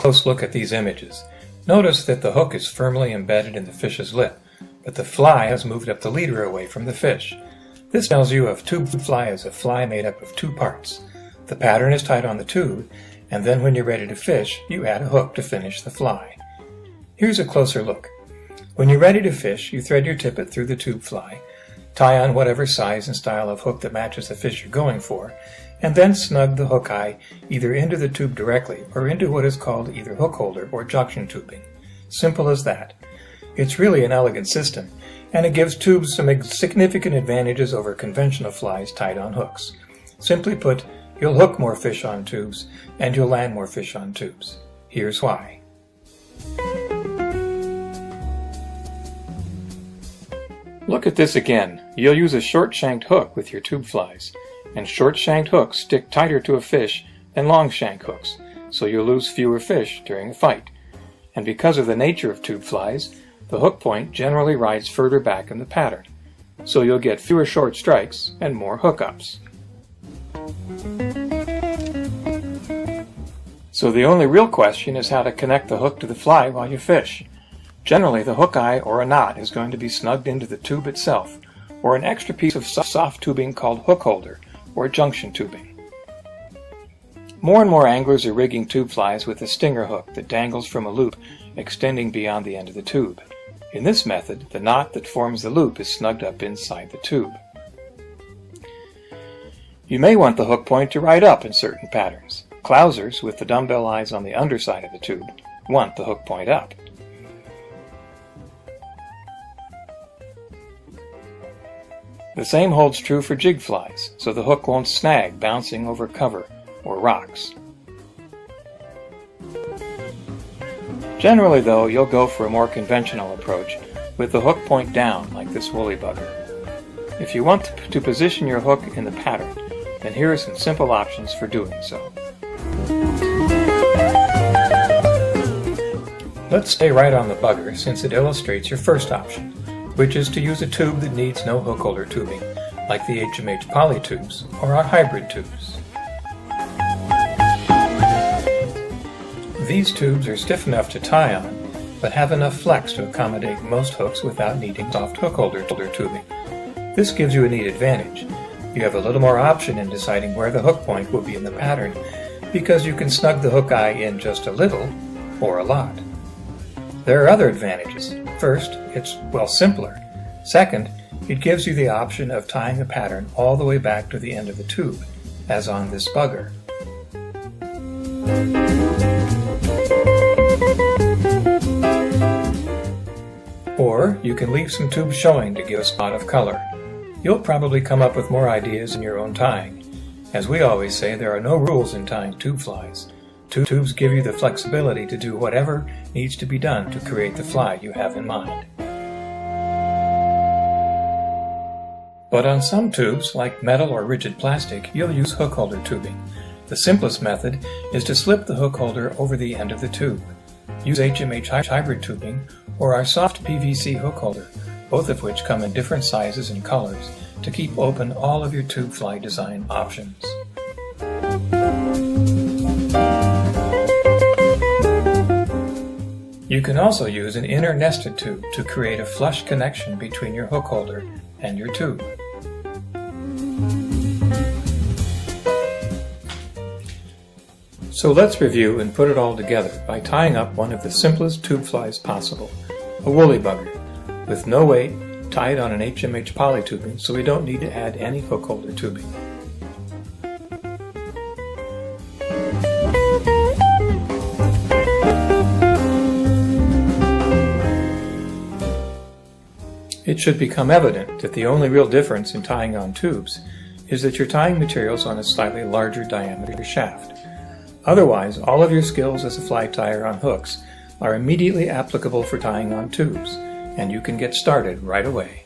close look at these images. Notice that the hook is firmly embedded in the fish's lip, but the fly has moved up the leader away from the fish. This tells you of tube fly as a fly made up of two parts. The pattern is tied on the tube, and then when you're ready to fish, you add a hook to finish the fly. Here's a closer look. When you're ready to fish, you thread your tippet through the tube fly, tie on whatever size and style of hook that matches the fish you're going for, and then snug the hook eye either into the tube directly or into what is called either hook holder or junction tubing. Simple as that. It's really an elegant system, and it gives tubes some significant advantages over conventional flies tied on hooks. Simply put, you'll hook more fish on tubes, and you'll land more fish on tubes. Here's why. Look at this again. You'll use a short-shanked hook with your tube flies, and short-shanked hooks stick tighter to a fish than long-shank hooks, so you'll lose fewer fish during a fight. And because of the nature of tube flies, the hook point generally rides further back in the pattern, so you'll get fewer short strikes and more hookups. So the only real question is how to connect the hook to the fly while you fish. Generally, the hook eye or a knot is going to be snugged into the tube itself, or an extra piece of soft tubing called hook holder or junction tubing. More and more anglers are rigging tube flies with a stinger hook that dangles from a loop extending beyond the end of the tube. In this method, the knot that forms the loop is snugged up inside the tube. You may want the hook point to ride up in certain patterns. Clousers, with the dumbbell eyes on the underside of the tube, want the hook point up. The same holds true for jig flies, so the hook won't snag bouncing over cover or rocks. Generally though, you'll go for a more conventional approach with the hook point down like this woolly bugger. If you want to position your hook in the pattern, then here are some simple options for doing so. Let's stay right on the bugger since it illustrates your first option, which is to use a tube that needs no hook holder tubing, like the HMH poly tubes or our hybrid tubes. These tubes are stiff enough to tie on, but have enough flex to accommodate most hooks without needing soft hook holder tubing. This gives you a neat advantage. You have a little more option in deciding where the hook point will be in the pattern, because you can snug the hook eye in just a little or a lot. There are other advantages. First, it's, simpler. Second, it gives you the option of tying the pattern all the way back to the end of the tube, as on this bugger. Or you can leave some tubes showing to give a spot of color. You'll probably come up with more ideas in your own tying. As we always say, there are no rules in tying tube flies. Tubes give you the flexibility to do whatever needs to be done to create the fly you have in mind. But on some tubes, like metal or rigid plastic, you'll use hook holder tubing. The simplest method is to slip the hook holder over the end of the tube. Use HMH hybrid tubing or our soft PVC hook holder, both of which come in different sizes and colors, to keep open all of your tube fly design options. You can also use an inner nested tube to create a flush connection between your hook holder and your tube. So let's review and put it all together by tying up one of the simplest tube flies possible, a woolly bugger, with no weight, tied on an HMH poly tubing, so we don't need to add any hook holder tubing. It should become evident that the only real difference in tying on tubes is that you're tying materials on a slightly larger diameter shaft. Otherwise, all of your skills as a fly tyer on hooks are immediately applicable for tying on tubes, and you can get started right away.